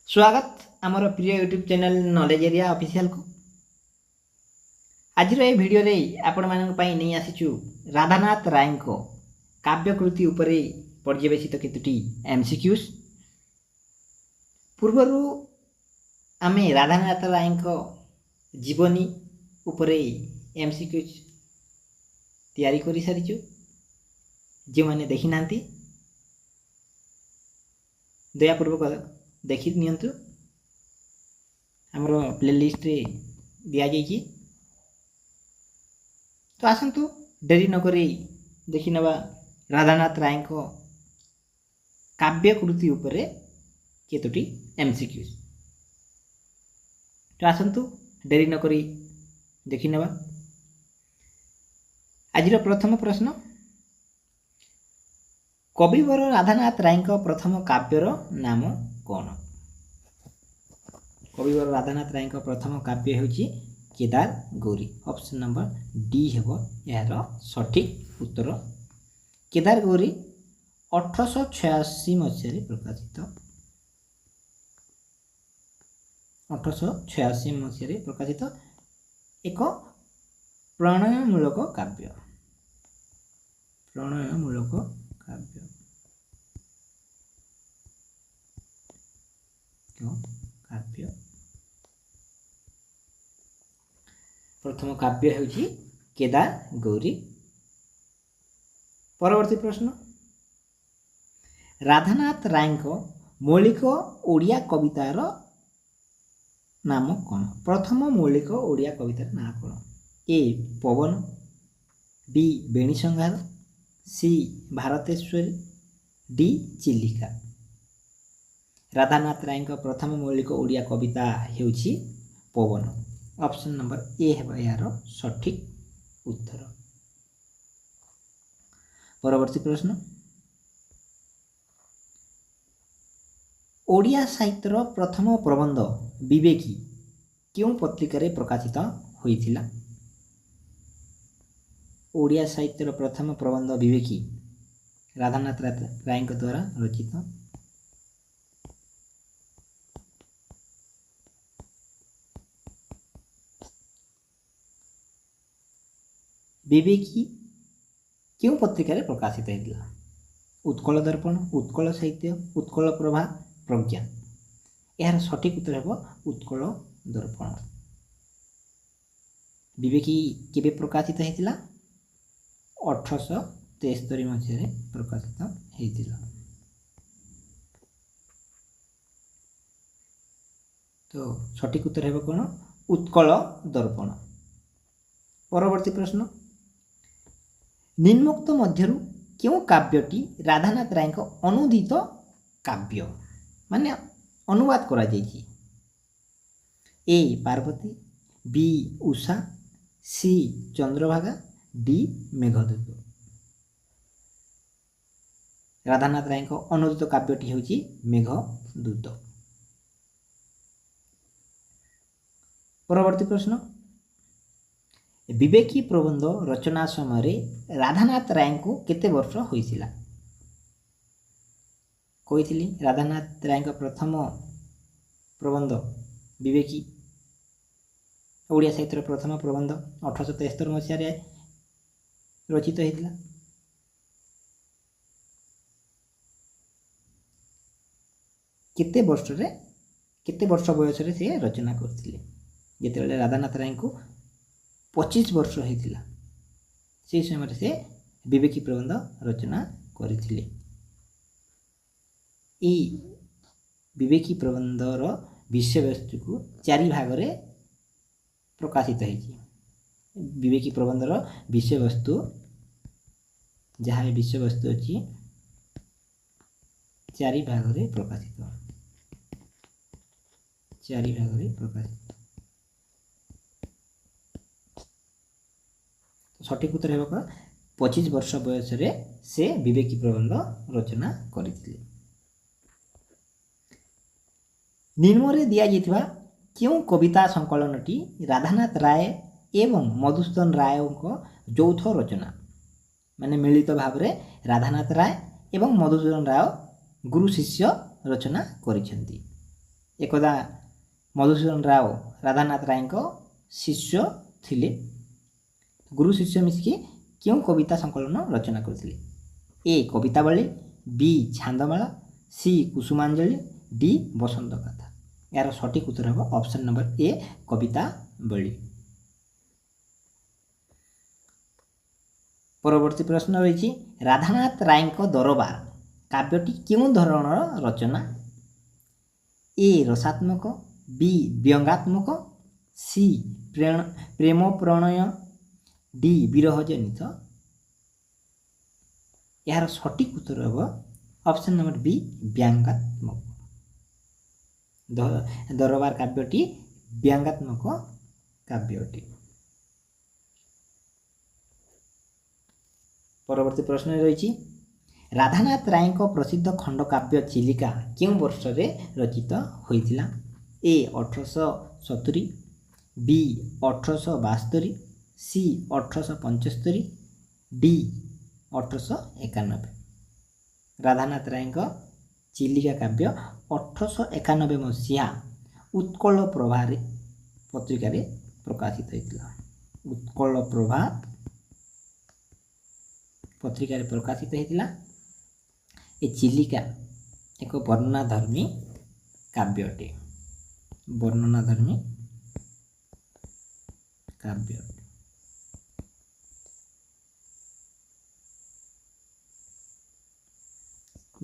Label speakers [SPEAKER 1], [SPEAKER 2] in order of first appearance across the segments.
[SPEAKER 1] स्वागत आमर प्रिय YouTube channel knowledge area official को। आज भिडियो रे आपण मानक पई नहीं आसीचु राधानाथ राय को काव्यकृति उपरे पर्यवेसित केतुटी एमसीक्यूज। पूर्वरु आमे राधानाथ राय को जीवनी उपरे एमसीक्यूज तैयारी करि सारिचु। जे माने देखि नांती दयापूर्वक देखि नियंतु। हमरो प्लेलिस्ट रे दिया जाइछि। तो आसंतु डेरी न करी देखि नबा राधानाथ राय को काव्यकृति उपरे केतोटी एमसीक्यूज। तो आसंतु डेरी न करी देखि नबा। आजिर प्रथम प्रश्न, कविवर राधानाथ राय को प्रथम काव्यर नाम कौन? कविवर राधानाथ राय को प्रथम काव्य होची Kedar Gauri. Option number D हेबो यार सठिक उत्तर। केदार गौरी 1886 मसीह प्रकाशित 1886 मसीह प्रकाशित एक प्रणयमूलक काव्य। प्रणयमूलक काव्य काव्य प्रथम काव्य होची केदार गौरी। परवर्ती प्रश्न, राधानाथ राय को मौलिक ओडिया कवितार नाम कौन? प्रथम मौलिक ओडिया कवितार नाम कौन? ए पवन, बी बेणी संहार, सी भारतेश्वरी, डी चिलिका। राधानाथ राय को प्रथम मौलिक ओडिया कविता हेउछि पवन। ऑप्शन नंबर ए है यार सठिक उत्तर। परवर्ती प्रश्न, ओडिया साहित्यर प्रथम प्रबंध विवेकी क्यों पत्रिका रे प्रकाशित होइथिला? ओडिया साहित्यर प्रथम प्रबंध विवेकी राधानाथ राय द्वारा रचित। विवेकी क्यों पत्रिका रे प्रकाशित होइथिला? उत्कल दर्पण, उत्कल साहित्य, उत्कल प्रभा, प्रज्ञा। यार सठिक उत्तर हेबो उत्कल दर्पण। विवेकी केबे प्रकाशित होइथिला? 1873 मसीह प्रकाशित होइथिला। तो सठिक उत्तर हेबो कोन? उत्कल दर्पण। परवर्ती प्रश्न, निम्नोक्त मध्यरु क्यों काव्यटी राधानाथ राय को अनुदित काव्य माने अनुवाद करा जाइछि? ए पार्वती, बी उषा, सी चंद्रभागा, डी मेघदूत। राधानाथ राय को अनुदित काव्यटी होछि मेघदूत। परवर्ती प्रश्न, विवेकी प्रबंध रचना समय राधानाथ राय को केते वर्ष होइसिला? कहिथिली राधानाथ राय को प्रथम प्रबंध विवेकी ओडिया साहित्य प्रथम प्रबंध 1873 मसीह रचित होइतिला। केते वर्ष बयस रे से रचना करथिले? जेतेबेले राधानाथ राय को 25 वर्ष होइतिला से समय से विवेकी प्रबंध रचना करथिले। ई विवेकी प्रबंधर विषय वस्तु को 4 भाग रे प्रकाशित होइछि। विवेकी प्रबंधर विषय वस्तु जहाँ विषय वस्तु अछि 4 भाग रे प्रकाशित 4 भाग रे प्रकाशित। सठिक उत्तर हेबा 25 वर्ष बयस रे से विवेकी प्रबंध रचना करथिले। निम्न दिया जाइथिबा क्यों कविता संकलनटी राधानाथ राय एवं मधुसूदन राय को यौथ रचना माने मिलित भाव रे राधानाथ राय एवं मधुसूदन राय गुरु शिष्य रचना करिसेंती? एकदा मधुसूदन राव राधानाथ राय शिष्य थिले। गुरु शिष्य मिसिकी क्यों कविता संकलन रचना करथिले? ए कवितावली, बी छांदमाला, सी कुसुमांजलि, डी बसंत गाथा। यार सठिक उत्तर हम ऑप्शन नंबर ए कवितावली। परवर्ती प्रश्न रही राधानाथ राय दरबार काव्यटी क्यों धरणर रचना? ए रसात्मक, बी व्यंगात्मक, सी प्रेम प्रणय, डी विरह जनित। यार सठिक उत्तर हम ऑप्शन नंबर बी व्यंगात्मक। दरबार काव्यटी व्यंगात्मक काव्यटी। परवर्ती प्रश्न रही राधानाथ राय प्रसिद्ध खंडकाव्य चिलिका क्यों वर्ष में रचित होइथिला? ए 1870, बी 1872, सी 1875, डी 1891। राधानाथ राय चिलिका काव्य 1891 मसीहा उत्कल प्रभा पत्रिका प्रकाशित होता। उत्कल प्रभा पत्रिका प्रकाशित होता। ये चिलिका एक वर्णनाधर्मी काव्य अटे। वर्णनाधर्मी काव्य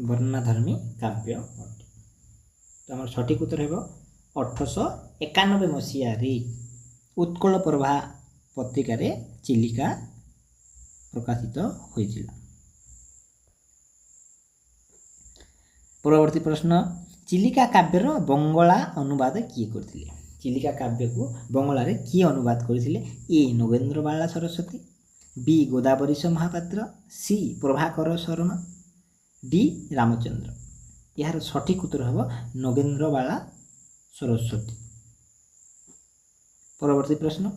[SPEAKER 1] वर्णनाधर्मी काव्य अटे। तो आम सठिक उत्तर है 1891 मसीह उत्कल प्रभा पत्रिका चिलिका प्रकाशित होइथिला। परवर्ती प्रश्न चिलिका काव्यर बंगला अनुवाद किए करथिले? चिलिका काव्य को बंगला रे किए अनुवाद करथिले? ए नगेंद्र बाला सरस्वती, बी गोदावरीश महापात्र, सी प्रभाकर शर्मा, डी रामचंद्र। यार सठिक उत्तर हम नगेंद्र बाला सरस्वती। परवर्ती प्रश्न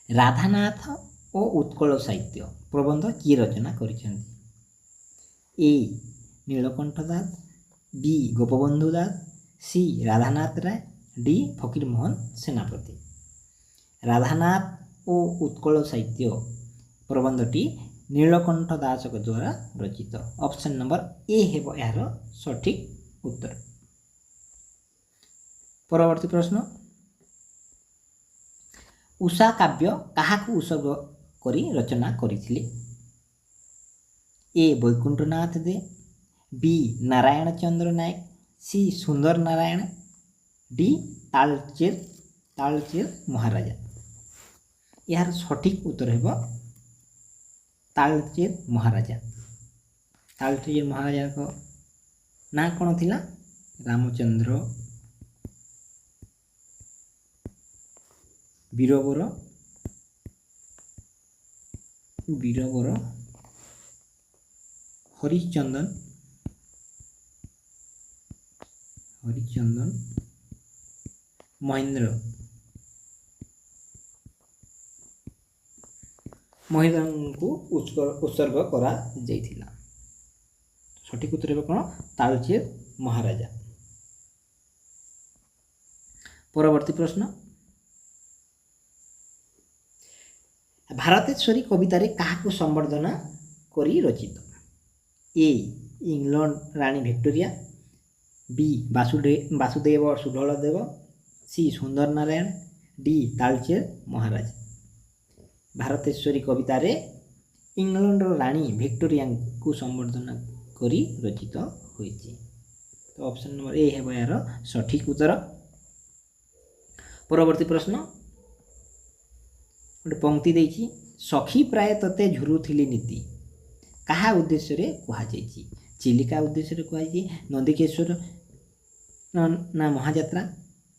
[SPEAKER 1] राधानाथ और उत्कल साहित्य प्रबंध किए रचना करिसेंती? ए नीलकंठ दास, बी गोपबंधु दास, सी राधानाथ राय, डी फकीरमोहन सेनापति। राधानाथ और उत्कल साहित्य प्रबंधटी नीलकंठ दास द्वारा रचित। ऑप्शन नंबर ए है यार सठिक उत्तर। परवर्ती प्रश्न उषा काव्य काहाकू उत्सर्ग करी रचना करिथिले? ए वैकुंठनाथ दे, बी नारायण चंद्र नायक, सी सुंदर नारायण, डी तालचेर महाराजा। यार सठिक उत्तर है तालचेर महाराजा। तालचेर महाराजा को ना कौन थिला? रामचंद्र, बीरबर हरिचंदन महेंद्र को उत्सर्ग करा जाइथिला। सठिक उत्तर है कौन? तालचेर महाराजा। परवर्ती प्रश्न भारतेश्वरी कवितारे काहाकू संवर्धना करी रचित? ए इंग्लैंड रानी Victoria, B Vasudev Sudhaldev, C Sundar Narayan, D Talcher महाराज। भारतेश्वरी कवितारे इंग्लैंड रानी विक्टोरिया को संवर्धना करी रचित होइछि। तो ऑप्शन नंबर ए है यार सठिक उत्तर। परवर्ती प्रश्न गोटे पंक्ति देछि सखी प्राय तते झुरुथिली नीति कहा उद्देश्य रे कहा जाइछि? चिलिका उद्देश्य रे कहा जाइछि, नंदिकेश्वर ना महायात्रा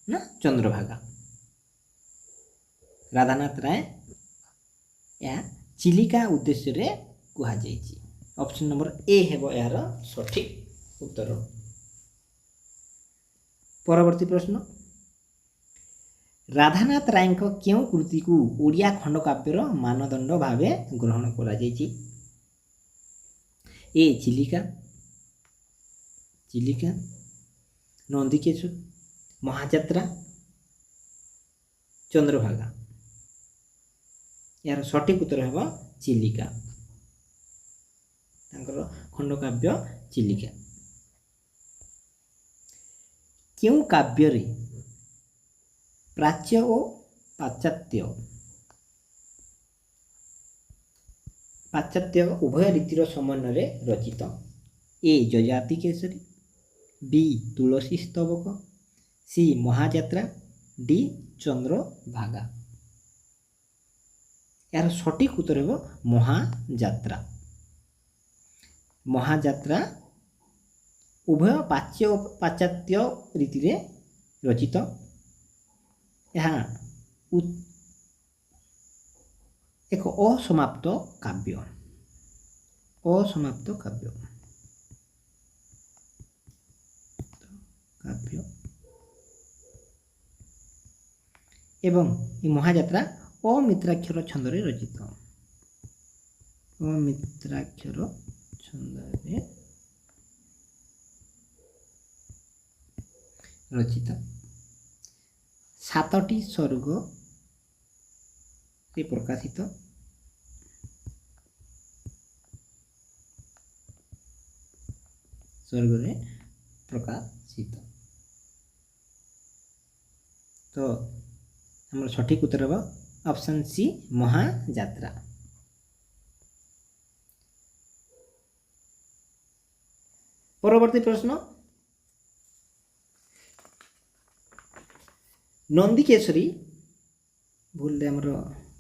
[SPEAKER 1] ना चंद्रभागा? राधानाथ राय या चिलिका उद्देश्य रे कहा जाइछि। ऑप्शन नंबर ए हेबो यार सठिक उत्तर। परवर्ती प्रश्न राधानाथ राय क्यों कृति को ओडिया खंडकाव्यर मानदंड भावे ग्रहण करा जाइछि? ए चिलिका, नंदिकेश्वर, महाजात्रा, चंद्रभागा। यार सठिक उत्तर है चिलिका, खंडकाव्य चिलिका। क्यों काव्य रे प्राच्य और पाश्चात्य उभय रीतिर समन्वय रचित? ए जजाति केसरी, बी तुलसी स्तबक, सी महाजात्रा, डी चंद्रभागा। यार सठिक उत्तर है महाजात्रा। महाजात्रा उभय प्राच्य और पाश्चात्य रीति रचित। यहाँ एक असमाप्त काव्य, असमाप्त काव्य काव्य एवं महाजात्रा अमित्राक्षर छंदरे रचित, अमित्राक्षर छंदरे रचित। 7टी स्वर्ग से प्रकाशित, स्वर्ग रे प्रकाशित। तो हमर सठिक उत्तर है ऑप्शन सी महाजात्रा। परवर्ती प्रश्न, नंदिकेश्वरी, भूल आमर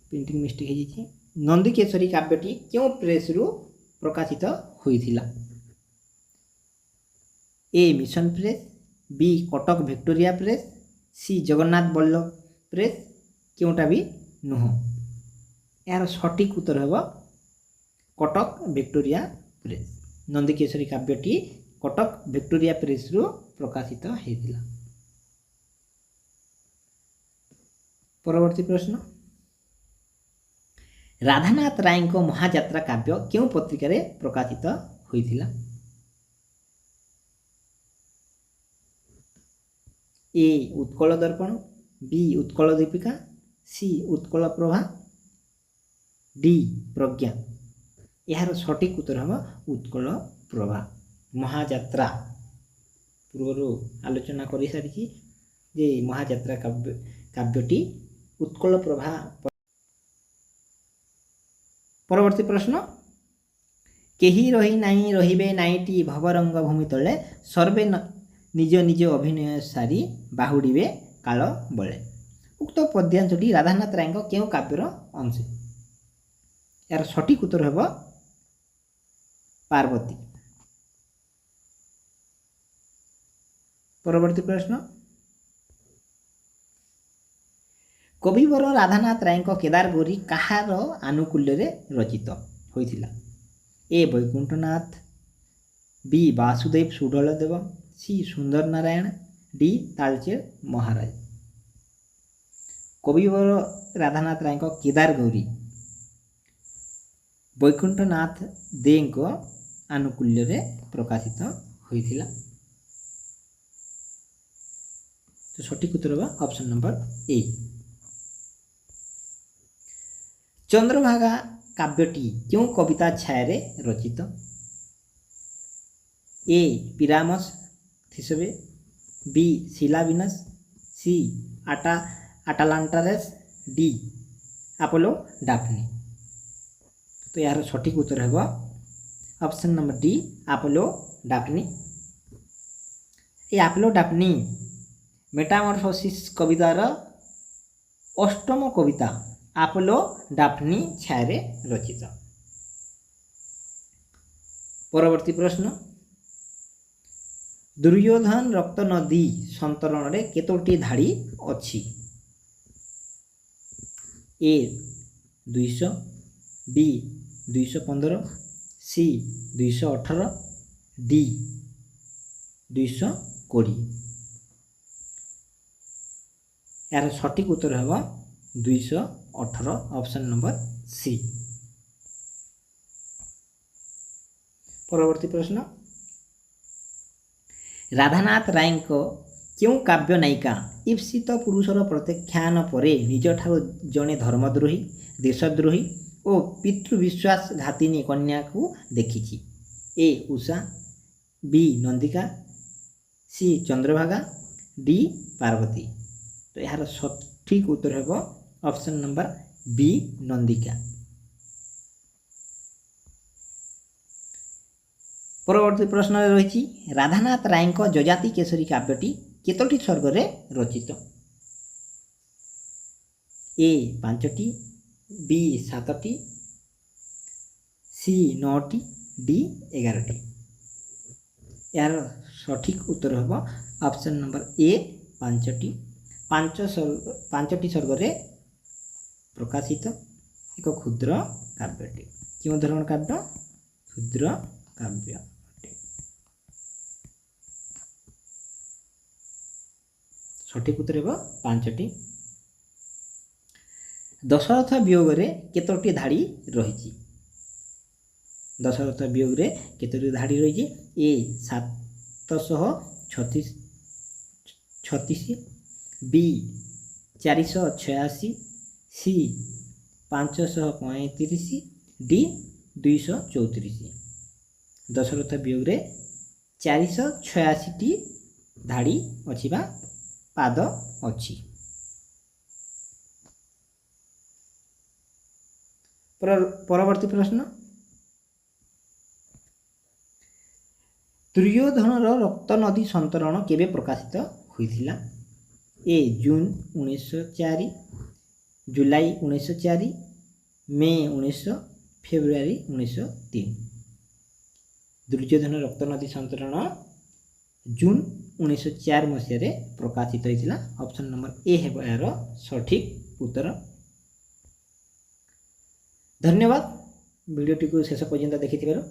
[SPEAKER 1] प्रिंटिंग मिस्टेक हो जाए, नंदिकेश्वरी काव्यटी क्यों प्रेस रु प्रकाशित होइथिला? A mission press, B Cuttack Victoria press, C Jagannath Ballabh press, क्योंटा भी नुह। यार सठिक उत्तर है कटक विक्टोरिया प्रेस। नंदिकेश्वरी काव्यटी कटक विक्टोरिया प्रेस रु प्रकाशित होइथिला। परवर्ती प्रश्न, राधानाथ राय को महाजात्रा काव्य क्यों पत्रिका रे प्रकाशित होइथिला? ए उत्कल दर्पण, बी उत्कल दीपिका, सी उत्कल प्रभा, डी प्रज्ञा। यार सठिक उत्तर है उत्कल प्रभा। महाजात्रा पूर्व आलोचना कर सारी जे महाजात्रा काव्यटी उत्कल प्रभा। परवर्ती प्रश्न, केही रही नाई रहिबे नाईटी भवरंग भूमि तले सर्वे निज निज अभिनय सारी बाहुड़े काल बले। उक्त पद्यांशटी राधानाथ राय क्यों काव्यर अंश? यार सठिक उत्तर है पार्वती। परवर्ती प्रश्न, कविवर राधानाथ राय केदार गौरी कहार आनुकूल्य रे रचित होइथिला? ए वैकुंठनाथ, बी वासुदेव सुडलदेव, सी सुंदर नारायण, डी तालचेर महाराज। कविवर राधानाथ राय केदार गौरी वैकुंठनाथ दे आनुकूल्य रे प्रकाशित होइथिला। तो सठिक उत्तर होगा ऑप्शन नंबर ए। चंद्रभागा काव्यटी क्यों कविता छाया रे रचित? ए पिरामस थिसबे, बी सिलाविनस, सी आटालांटारेस, डी अपोलो डाफनी। तो यार सठिक उत्तर है ऑप्शन नंबर डी अपोलो डाफनी। ये अपोलो डाफनी मेटामॉर्फोसिस कवितार अष्टम कविता अपोलो डाफनी छाया रे रचित। परवर्ती प्रश्न, दुर्योधन रक्त नदी संतरण रे केतोटी धाड़ी अछि? ए 200, बी 215, सी 218, डी 220। यार सठिक उत्तर है 218 ऑप्शन नंबर सी। परवर्ती प्रश्न, ରାଧାନାଥ ରାୟଙ୍କ କେଉଁ କାବ୍ୟ ନାୟିକା ଇପ୍ସିତ ପୁରୁଷର ପ୍ରତ୍ୟାଖ୍ୟାନ ପରେ ନିଜଠାରୁ ଜଣେ ଧର୍ମଦ୍ରୋହୀ, ଦେଶଦ୍ରୋହୀ ଓ ପିତୃବିଶ୍ୱାସଘାତିନୀ କନ୍ୟାକୁ ଦେଖିଛି? ଏ ଉଷା, ବି ନନ୍ଦିକା, ସି ଚନ୍ଦ୍ରଭାଗା, ଡି ପାର୍ବତୀ। ତ ଏହାର ସଠିକ୍ ଉତ୍ତର ହେବ ଅପସନ୍ ନମ୍ବର ବି ନନ୍ଦିକା। ପରବର୍ତ୍ତୀ ପ୍ରଶ୍ନରେ ରହିଛି ରାଧାନାଥ ରାୟଙ୍କ ଯଯାତି କେଶରୀ କାବ୍ୟଟି କେତୋଟି ସର୍ଗରେ ରଚିତ? ଏ 5ଟି, ବି 7ଟି, ସି 9ଟି, ଡି 11ଟି। ଏହାର ସଠିକ୍ ଉତ୍ତର ହେବ ଅପସନ୍ ନମ୍ବର ଏ 5ଟି। 5ଟି ସର୍ଗରେ ପ୍ରକାଶିତ ଏକ କ୍ଷୁଦ୍ର କାବ୍ୟଟି। କେଉଁ ଧରଣ କାବ୍ୟ? କ୍ଷୁଦ୍ର କାବ୍ୟ ଅଟେ। ସଠିକ୍ ଉତ୍ତର ହେବ 5ଟି। ଦଶରଥ ବିୟୋଗରେ କେତୋଟି ଧାଡ଼ି ରହିଛି? ଦଶରଥ ବିୟୋଗରେ କେତୋଟି ଧାଡ଼ି ରହିଛି? ଏ 736, ବି 486, ସି 535, ଡି 234। ଦଶରଥ ବିୟୋଗରେ 486ଟି ଧାଡ଼ି ଅଛି ବା ପାଦ ଅଛି। ପରବର୍ତ୍ତୀ ପ୍ରଶ୍ନ, ଦୁର୍ଯ୍ୟୋଧନର ରକ୍ତ ନଦୀ ସନ୍ତରଣ କେବେ ପ୍ରକାଶିତ ହୋଇଥିଲା? ଏ ଜୁନ୍ 1904, ଜୁଲାଇ 1904, ମେ 1900, ଫେବୃଆରୀ 1903। ଦୁର୍ଯ୍ୟୋଧନ ରକ୍ତ ନଦୀ ସନ୍ତରଣ ଜୁନ୍ 1904 ମସିହାରେ ପ୍ରକାଶିତ ହୋଇଥିଲା। ଅପସନ୍ ନମ୍ବର ଏ ହେବ ଏହାର ସଠିକ୍ ଉତ୍ତର। ଧନ୍ୟବାଦ ଭିଡ଼ିଓଟିକୁ ଶେଷ ପର୍ଯ୍ୟନ୍ତ ଦେଖିଥିବାରୁ।